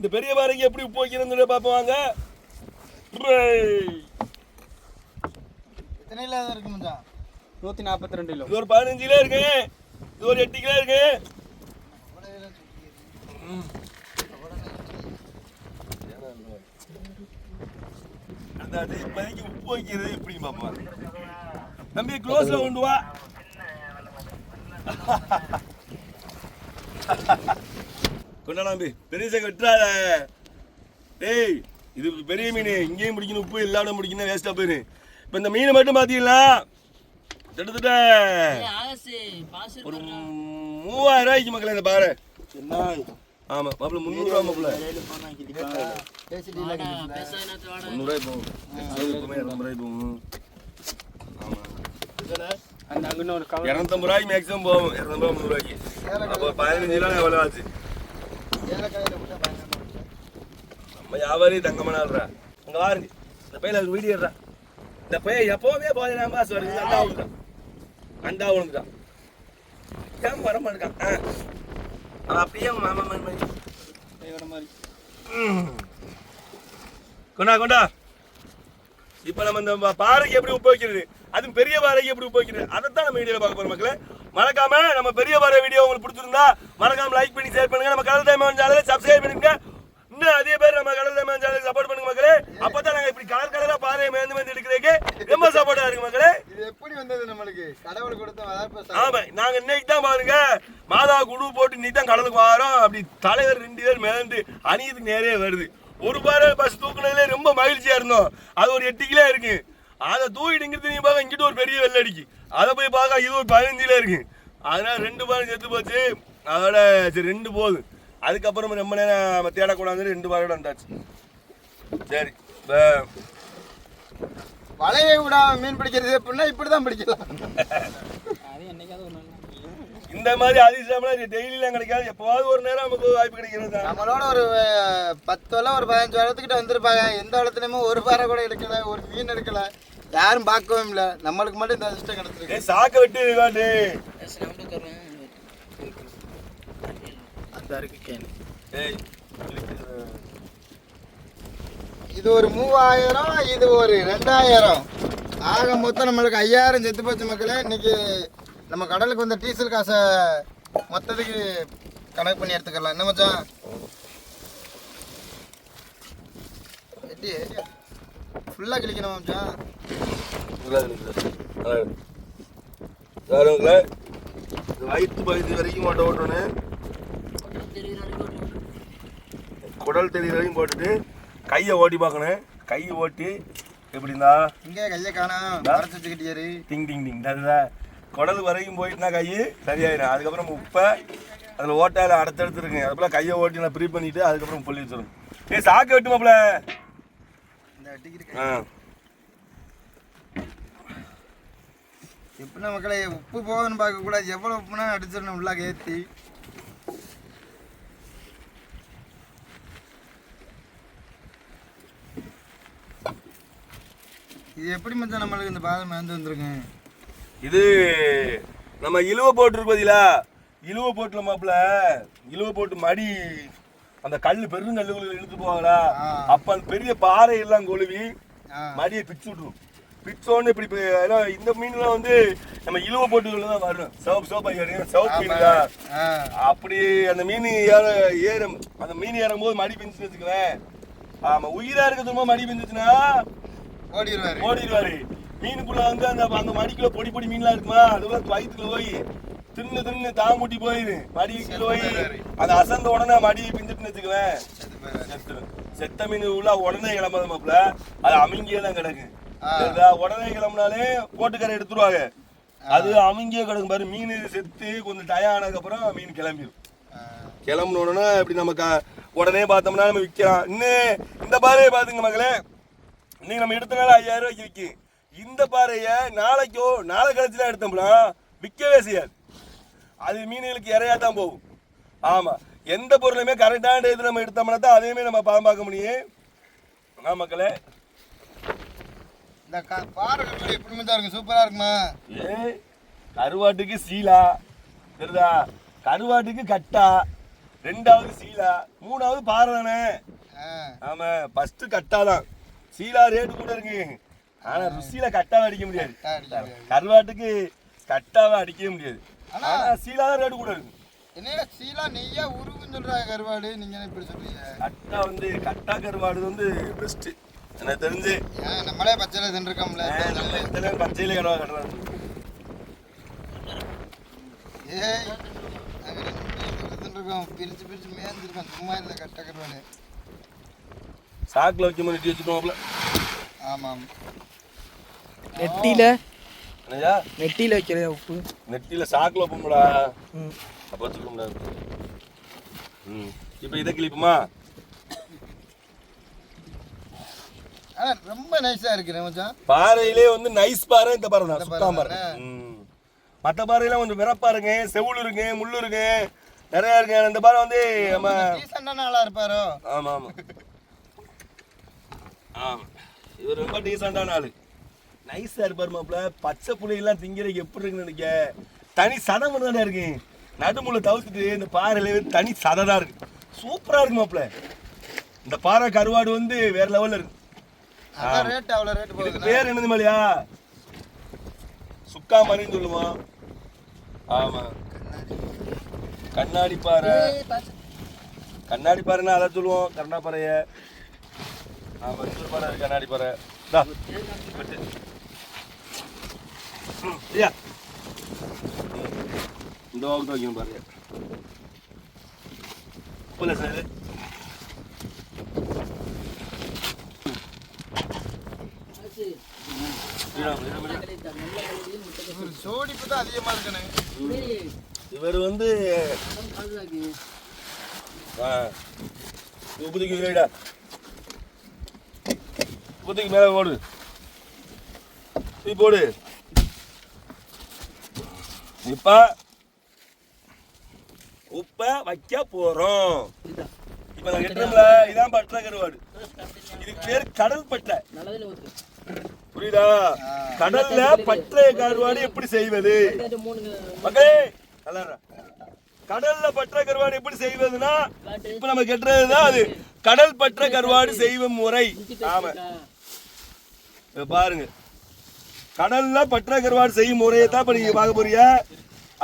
இந்த பெரிய பாறைக்கு எப்படி உப்பு வைக்கிறதுன்னு பார்ப்போம் வாங்க. எத்தனை கிலோ இருக்கு மச்சான்? 142 கிலோ. இது ஒரு 15 கிலோ இருக்கு, இது ஒரு 8 கிலோ இருக்கு. அந்த இப்போதைக்கு உப்பு வைக்கிறது எப்படின்னு பார்ப்போம். தம்பி க்ளோஸ்ல கொண்டு வா. கொண்டா நம்பி பெரிய சங்க விட்டுறாத. டேய் இது பெரிய மீன், இங்கேயும் பிடிக்கணும் உப்பு எல்லா இடம் பிடிக்கணும், வேஸ்டா போயிரு. இப்போ இந்த மீனை மட்டும் பார்த்தீங்களா கிட்டத்தட்ட ஒரு 3000 ரூபாய்க்கு மக்களே இந்த பாறை. ஆமா மாப்பிள்ள 300 ரூபா மாப்பிள்ள 300 ரூபாய் போகும், 200 போகும். ஆமா அந்த அங்கன்னு ஒரு கவர் 250 ரூபாய்க்கு மேக்ஸிமம் போகும், 200 ரூபா 300 ரூபாய்க்கு. அப்போ 15 கிலோ எவ்வளோ ஆச்சு? நம்ம வியாபாரி தங்கமனால்றா. அங்கே வாருங்க இந்த பையில ஒரு வீடியோ எடுறா. இந்த பையன் எப்போவுமே போதனா மாசம் வருது. அண்டா விழுந்துட்டான், அண்டா விழுந்துட்டான். ஏன் வர மாட்டான்? அவன் அப்படியே மாமா மாதிரி கொண்டா கொண்டா. இப்போ நம்ம இந்த பாறைக்கு எப்படி உப்பு வைக்கிறது, அதுவும் பெரிய பாறைக்கு எப்படி உப்பு வைக்கிறது, அதைத்தான் நம்ம வீடியோவில் பார்க்க போகிறோம் மக்களே. மறக்காம நம்ம பெரிய பாறை வீடியோ உங்களுக்கு பிடிச்சிருந்தா மறக்காம லைக் பண்ணி ஷேர் பண்ணுங்க. நம்ம கடல் டைம் சேனலை சப்ஸ்கிரைப் பண்ணிருங்க. இன்னும் அதே பேர் நம்ம கடல் டைம் சேனலுக்கு சப்போர்ட் பண்ணுங்க மக்களே. அப்பதான் நாங்கள் இப்படி கலர் கலரா பாறையை மேந்து எடுக்கிறதுக்கு ரொம்ப சப்போர்ட்டா இருக்கு மக்களே. இது எப்படி வந்தது நம்மளுக்கு? கடவுள் கொடுத்த. ஆமா நாங்க இன்னைக்கு தான் பாருங்க மாதா குழு போட்டு இன்னைக்கு தான் கடலுக்கு வரோம். அப்படி தலைவர் 2 பேர் மேந்து அணியதுக்கு நேரே வருது. ஒரு பாறை பஸ் தூக்குனதுல ரொம்ப மகிழ்ச்சியா இருந்தோம். அது ஒரு 8 கிலோ இருக்கு. அதை தூக்கிட்டு நீங்க பார்க்க இங்கிட்ட ஒரு பெரிய வெள்ளை அடிக்கு, அதை போய் பார்க்க இது ஒரு 15 கிலோ இருக்கு. அதனால 2 பாறை செத்து போச்சு. அதோட சரி 2 போகுது. அதுக்கப்புறம் ரொம்ப நேரம் தேடக்கூடாது, 2 பாறையோட வந்தாச்சு. சரி வலையை விடாம மீன் பிடிக்கிறது எப்படின்னா இப்படிதான் பிடிக்கலாம். இந்த மாதிரி அதிசயம்லாம் டெய்லியெல்லாம் கிடைக்காது, எப்போவாவது ஒரு நேரம் நமக்கு வாய்ப்பு கிடைக்கிறது. நம்மளோட ஒரு 10 வலை ஒரு 15 வளத்துக்கிட்ட வந்திருப்பாங்க. எந்த வளத்துலையுமே ஒரு பாறை கூட எடுக்கல, ஒரு மீன் எடுக்கல, யாரும் பார்க்கவும் இல்லை. நம்மளுக்கு மட்டும் இந்த அதிர்ஷ்டம் கிடைச்சிருக்கு. சாக்க விட்டு இருக்காண்டு இது ஒரு 3000, இது ஒரு 2000, ஆக மொத்தம் நம்மளுக்கு 5000 செத்து போச்சு மக்களே. இன்னைக்கு நம்ம கடலுக்கு வந்த டீசல் காசை மொத்தத்துக்கு கணக்கு பண்ணி எடுத்துக்கலாம். என்ன மச்சான்? ஃபுல்லாக கிளிக்கணும் மச்சான். வயிற்று பகுதி வரைக்கும் ஓட்ட ஓட்டணும், குடல் தெரிகிற வரைக்கும் போட்டுட்டு கையை ஓட்டி பார்க்கணும். கையை ஓட்டி எப்படின்னா இங்கே கையை காணாம மறைச்சு வச்சுக்கிட்டியாரு. டிங் டிங் டிங் அதுதான் குடல் வரைக்கும் போயிட்டுனா கை சரியாயிடும். அதுக்கப்புறம் உப்பை அதில் ஓட்டாயில் அடுத்தடுத்துருங்க. அதுக்கப்புறம் கையை ஓட்டி நான் ப்ரீ பண்ணிவிட்டு அதுக்கப்புறம் பொல்லி வச்சிடும். சாக்கு வெட்டுமாப்ல. எப்படின்னா மக்களை உப்பு போகணும்னு பார்க்கக்கூடாது, எவ்வளோ உப்புனா அடிச்சிடணும் உள்ளாக ஏற்றி. இது எப்படி மச்சான் நம்மளுக்கு இந்த பாதை மேந்து வந்துருங்க? இது நம்ம இழுவை போட்டுருப்பதில்ல, இழுவை போட்டுல மாப்பிள்ள, இழுவை போட்டு மடி அந்த கல் பெருங்கல்லுகளை இழுத்து போவாங்களா, அப்ப அந்த பெரிய பாறை எல்லாம் கொழுவி மடியை பிச்சு விட்டுரும். பிச்சோன்னு இப்படி இந்த மீன்லாம் வந்து நம்ம இழுவை போட்டுகள் தான் வரும். சிவப்பு மீன் தான். அப்படி அந்த மீன் ஏறும், அந்த மீன் ஏறும் போது மடி பிஞ்சுன்னு வச்சுக்குவேன். ஆமா உயிரா இருக்கிறது மடி பிஞ்சுச்சுன்னா ஓடிடுவாரு. மீனுக்குள்ள வந்து அந்த மடிக்குள்ள பொடி பொடி மீன்லாம் இருக்குமா, அதுக்குள்ள வயிற்றுல போய் தின்னு தாமுட்டி போயிரு. மடிக்குள்ள போய் அந்த அசந்த உடனே மடி பிஞ்சுட்டுன்னு வச்சுக்குவேன், செத்த மீன் உள்ள உடனே கிளம்பாத மாப்பிள்ள, அது அமிங்கியே தான் கிடக்கு. உடனே கிளம்புனாலே போட்டுக்கரை எடுத்துருவாங்க, அது அமிங்கியே கிடக்கும் பாரு. மீன் செத்து கொஞ்சம் டயம் ஆனதுக்கப்புறம் மீன் கிளம்பிடும். கிளம்புன உடனே இப்படி நம்ம உடனே பார்த்தோம்னா நம்ம விற்கலாம். இன்னும் இந்த பாறையை பார்த்துங்க மகளே, இன்னைக்கு நம்ம எடுத்தனால 5000 ரூபாய்க்கு விற்கும். இந்த பாறையை நாளைக்கோ நாளை கழிச்சுலாம் எடுத்தோம்னா விற்கவே செய்யாது, அது மீன்களுக்கு இறையா தான் போகும். ஆமாம், எந்த பொருளையுமே கரெக்டான இது நம்ம எடுத்தோம்னா தான் அதையுமே நம்ம பார்க்க முடியும். மக்களே இந்த பாறை எப்படி தான் இருக்கு, சூப்பராக இருக்குமா? கருவாட்டுக்கு சீலா தெரியுதா, கருவாட்டுக்கு கட்டா, ரெண்டாவது சீலா, மூணாவது பாறை தானே. ஆமா, ஃபர்ஸ்ட் கட்டாதான். சீலா ரேட்டு கூட இருக்கு, ஆனா ருசியில கட்டாவை அடிக்க முடியாது. கருவாட்டுக்கு கட்டாவை அடிக்கவே முடியாது. ஆனா சீலா தான் ரேட்டு கூட இருக்கு. என்ன சீலா நெய்யா உருவுன்னு சொல்றாங்க கருவாடு, நீங்க என்ன இப்படி சொல்றீங்க? கட்டா வந்து கட்டா கருவாடு வந்து பெஸ்ட் எனக்கு தெரிஞ்சு. நம்மளே பச்சையில தின்றுக்கோம்ல, பச்சையில கருவாடு கட்டுறாங்க. ஏய் தின்றுக்கோம், பிரிச்சு பிரிச்சு மேய்ஞ்சிருக்கோம், சும்மா இல்லை கட்டா கருவாடு. சாக்குல வைக்க மாதிரி வச்சுக்கோங்களா? ஆமாம். நெட்டியில என்னையா நெட்டியில வைக்கிற உப்பு, நெட்டியில சாக்குல வைப்போம்டா, அப்போ வச்சுக்க முடியாது. இப்போ இதை கிளிப்புமா? ரொம்ப நைஸா இருக்கு மச்சான். பாறையிலே வந்து நைஸ் பாறை இந்த பாறை தான், சுத்தம் பாறை. மற்ற பாறையெல்லாம் கொஞ்சம் விறப்பா இருக்கு, செவுள் இருக்கு, முள்ளு இருக்கு, நிறைய இருக்கு. இந்த பாறை வந்து நம்ம டீசெண்டான ஆளா இருப்பாரோ? ஆமா ஆமா ஆமா, இவர் ரொம்ப டீசெண்டான ஆளு, நைஸா இருப்பாரு மாப்பிள்ள. பச்சை புளியெல்லாம் திங்கிறதுக்கு எப்படி இருக்குன்னு நினைக்க, தனி சதம் தானே இருக்கு. நடுமுள்ள தவிர்த்துட்டு இந்த பாறையில தனி சதை தான் இருக்கு, சூப்பரா இருக்கு மாப்பிள்ள. இந்த பாறை கருவாடு வந்து வேற லெவல்ல இருக்கு. ரேட் அவ்வளவு ரேட் போகுது. பேர் என்னது மாதிரியா? சுக்கா மணின்னு சொல்லுவோம். ஆமா, கண்ணாடி பாறை. கண்ணாடி பாறைன்னா அதை சொல்லுவோம், கருணா பாறைய. ஆமா, பாறை கண்ணாடி பாறை. இந்த வாக்கு வைக்கணும் பாருங்க. போல சார் சோடிப்பு தான் அதிகமா இருக்கணும். இவர் வந்து உப்புதிக்கு விளையாடா, உப்புதிக்கு மேலே போடு, போடு. இப்ப உப்ப வைக்க போறோம். இப்ப நான் கட்டுறோம்ல, இதான் பற்ற கருவாடு. இதுக்கு பேர் கடல் பட்டை, புரியுதா? கடல்ல பற்ற கருவாடு எப்படி செய்வது மக்களே? கடல்ல பற்ற கருவாடு எப்படி செய்வதுன்னா, இப்ப நம்ம கட்டுறதுதான் அது கடல் பற்ற கருவாடு செய்யும் முறை. ஆமா, பாருங்க, கடல்ல பற்ற கருவாடு செய்யும் முறையை தான் இப்ப நீங்க பார்க்க போறீங்க.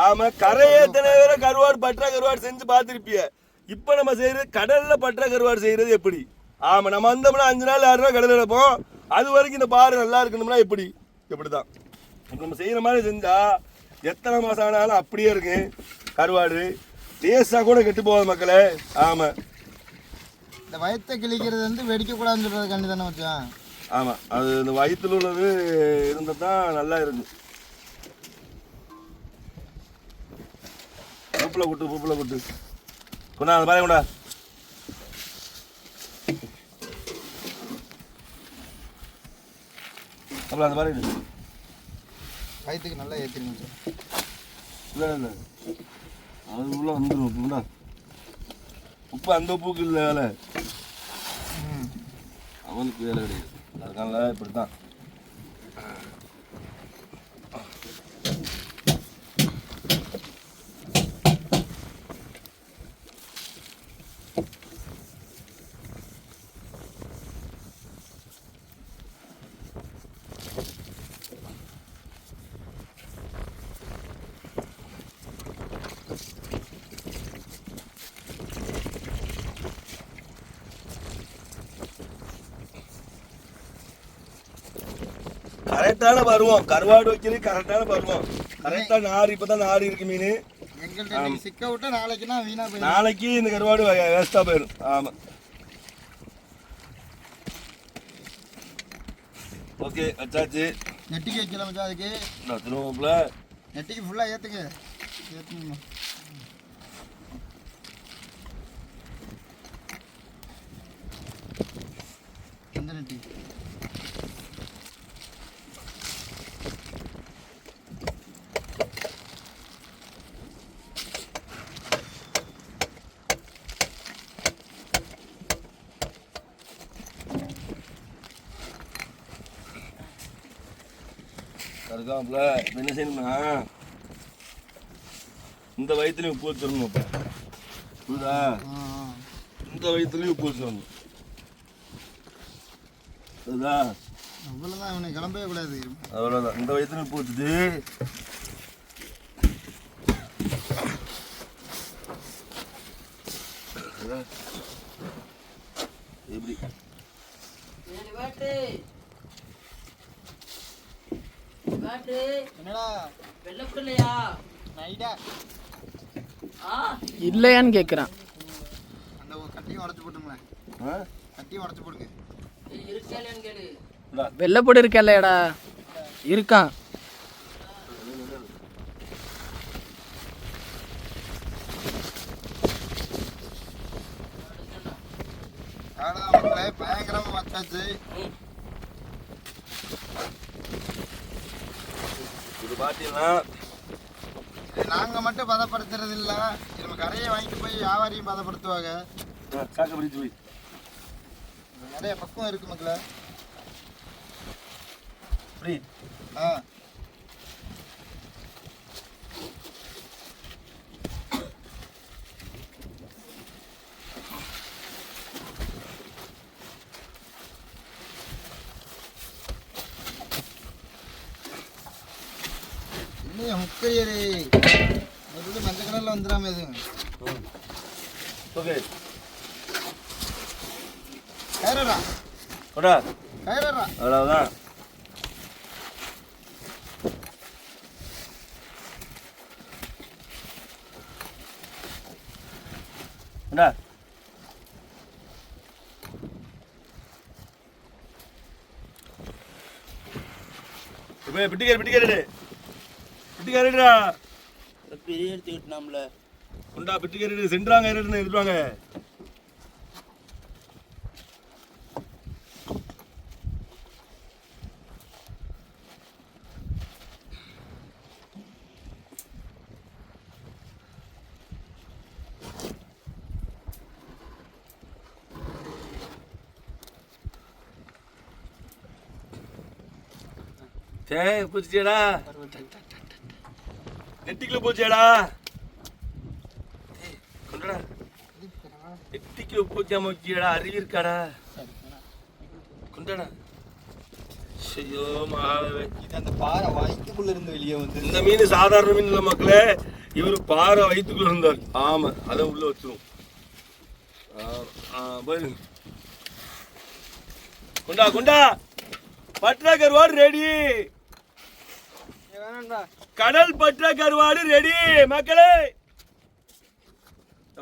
ஆமா, கரையை எத்தனை பேரை கருவாடு பற்ற கருவாடு செஞ்சு பார்த்துருப்பிய. இப்ப நம்ம செய்யறது கடல்ல பற்ற கருவாடு செய்யறது எப்படி? ஆமா, நம்ம வந்தோம்னா 5 நாள் 6 நாள் கடல் எடுப்போம். அது வரைக்கும் இந்த பாறை நல்லா இருக்கணும்னா எப்படி? இப்படிதான் இப்ப நம்ம செய்யற மாதிரி செஞ்சா எத்தனை மாசம் ஆனாலும் அப்படியே இருக்கு கருவாடு, டேஸ்டா கூட கெட்டு போகாது மக்களே. ஆமா, இந்த வயிற்றை கிழிக்கிறது வந்து வெடிக்க கூடாதுன்னு சொல்றது கண்டி தானே வச்சான். ஆமா, அது இந்த வயிற்றுல உள்ளது இருந்தா தான் நல்லா இருக்கு. பூப்புல கொட்டு, பூப்புல கொட்டு, கொண்டா அந்த பாரு, கொண்டா. அப்புறம் அந்த பாரு வயிற்றுக்கு நல்லா ஏற்றிருங்க. இல்லை இல்லை, அது உள்ள வந்துடும் உப்புண்டா. உப்பு அந்த உப்புக்கு இல்லை வேலை, அவனுக்கு வேலை கிடையாது. அதனால இப்படித்தான். கரெக்டான பருவம் கருவாடு வைக்கிறது, கரெக்டான பருவம், கரெக்டா நார். இப்பதான் நார் இருக்கு மீன் எங்கள்கிட்ட சிக்க விட்டு நாளைக்குன்னா வீணா போயிடும். நாளைக்கு இந்த கருவாடு வேஸ்டா போயிடும். ஆமா, ஓகே வச்சாச்சு. நெட்டிக்கு வைக்கலாம் மச்சான். அதுக்கு திரும்பல நெட்டிக்கு ஃபுல்லாக ஏற்றுங்க, ஏற்றுங்க. எந்த நெட்டி? அதுக்காக என்ன செய்யணும்னா இந்த வயிற்றுலையும் உப்பு வச்சிடணும். புரியுதா? இந்த வயிற்றுலையும் போச்சு வந்து அதுதா அவ்வளோதான், அவனை கிளம்பவே கூடாது. அவ்வளோதான், இந்த வயிற்றுலையும் போச்சுது. எப்படி என்னடா வெள்ளப்படலையா நைடா இல்லையான்னு கேட்குறான். அந்த கட்டியும் உடச்சு போட்டுங்களேன், கட்டியும் உடச்சு போடுங்க. இருக்கான்னு கேளு. வெள்ளைப்பொடி இருக்கல்லடா, இருக்கான். அவ்வளோதான் மக்களே, பயங்கரமாக வச்சாச்சு. இது பார்த்தீங்கன்னா இது நாங்கள் மட்டும் பதப்படுத்துறது இல்லை, நம்ம கரையை வாங்கிட்டு போய் வியாபாரியும் பதப்படுத்துவாங்க. சாக்க பிடிச்சி போய் நிறைய பக்குவம் இருக்கு மக்களே. அப்படி ஆ இல்லையா முக்கையரு மறுபடியும் மஞ்சள் கடலில் வந்துடாம எதுவும் ஓகே கயிறா கொடா கயிறா. அவ்வளவுதான். என்ன இப்போ பிட்டிக்காரடா பெரிய எடுத்துக்கிட்டோம்ல. உண்டா பிட்டிக்காரடு சென்றாங்க எடுத்துவாங்க. சே பூச்சிடா, நெட்டிக்குள்ள பூச்சியாடா, கொண்டடா நெட்டிக்குள்ள பூச்சாம வச்சியடா, அறிவு இருக்காடா, கொண்டடா. ஐயோ மகாவே, இது அந்த பாறை வயிற்றுக்குள்ள இருந்து வெளியே வந்து இந்த மீன் சாதாரண மீன் இல்லை மக்களே, இவரு பாறை வயிற்றுக்குள்ள இருந்தார். ஆமா, அதை உள்ள வச்சிரும். போயிருங்க, கொண்டா கொண்டா, பட்டா கருவாடு ரெடி, கடல் பட்டா கருவாடு ரெடி மக்களே.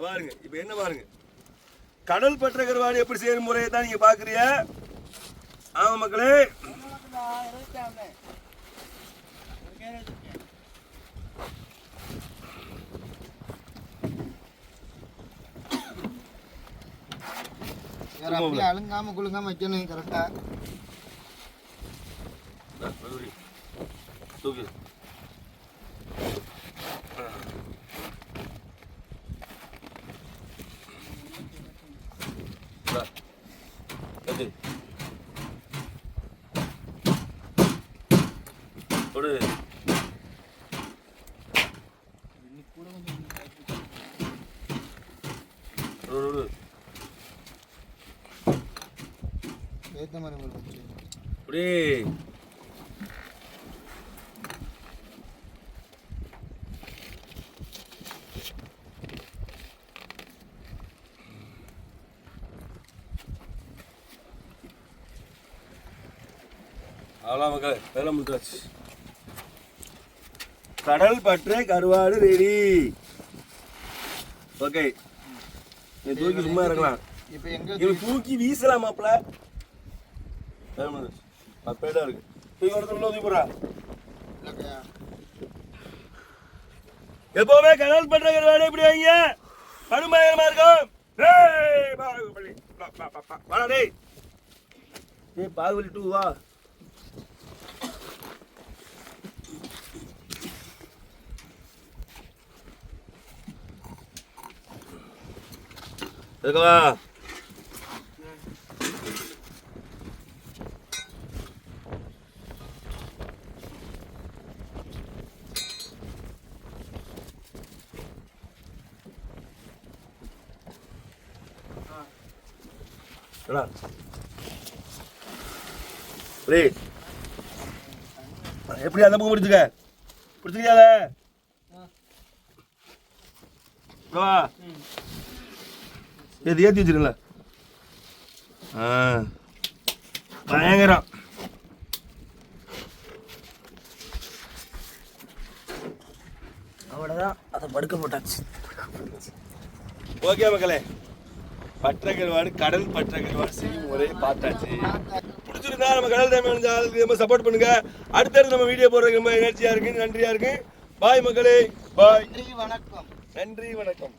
பாருங்க, இப்ப என்ன பாருங்க, கடல் பற்ற கருவாடு எப்படி செய்யும் முறையை தான் நீங்க பாக்குறீங்க. ஆமா மக்களே, அப்படியே அழுங்காம குழுங்காம வைக்கணும் கரெக்டா. தூக்கு கொடு. ஏத்த மாதிரி போடுச்சு. அப்படி அவ்வளோ மக்கள் வேலை முடிச்சாச்சு. கடல் பற்றை கருவாடு ரெடி. ஓகே, நீ தூக்கி சும்மா இருக்கலாம். இப்போ எங்க இது தூக்கி வீசலாம் மாப்பிள்ள. அப்பேடா இருக்கு, தூக்கி வரது உள்ள தூக்கி போறா. எப்பவுமே கடல் பற்றை கருவாடு இப்படி வைங்க, படுமாயமா இருக்கும். பாகுபலி வாடா டேய், பாகுபலி 2 வா. இருக்கவா எப்படி அந்த பக்கம் பிடிச்சுக்க பிடிச்சிக்கியால ஏத்தி வச்சிருங்களா பயங்கரம் அவ்வளோதான் அதை படுக்க போட்டாச்சு. ஓகே மக்களே, பற்ற கருவாடு கடல் பற்ற கருவாடு செய்யும் முறையை பார்த்தாச்சு. பிடிச்சிருந்தா நம்ம கடல் டைம் ரொம்ப சப்போர்ட் பண்ணுங்க. அடுத்தடுத்து நம்ம வீடியோ போடுறதுக்கு ரொம்ப எனர்ஜியா இருக்கு, நன்றியா இருக்கு. பாய் மக்களே, பாய். நன்றி வணக்கம். நன்றி வணக்கம்.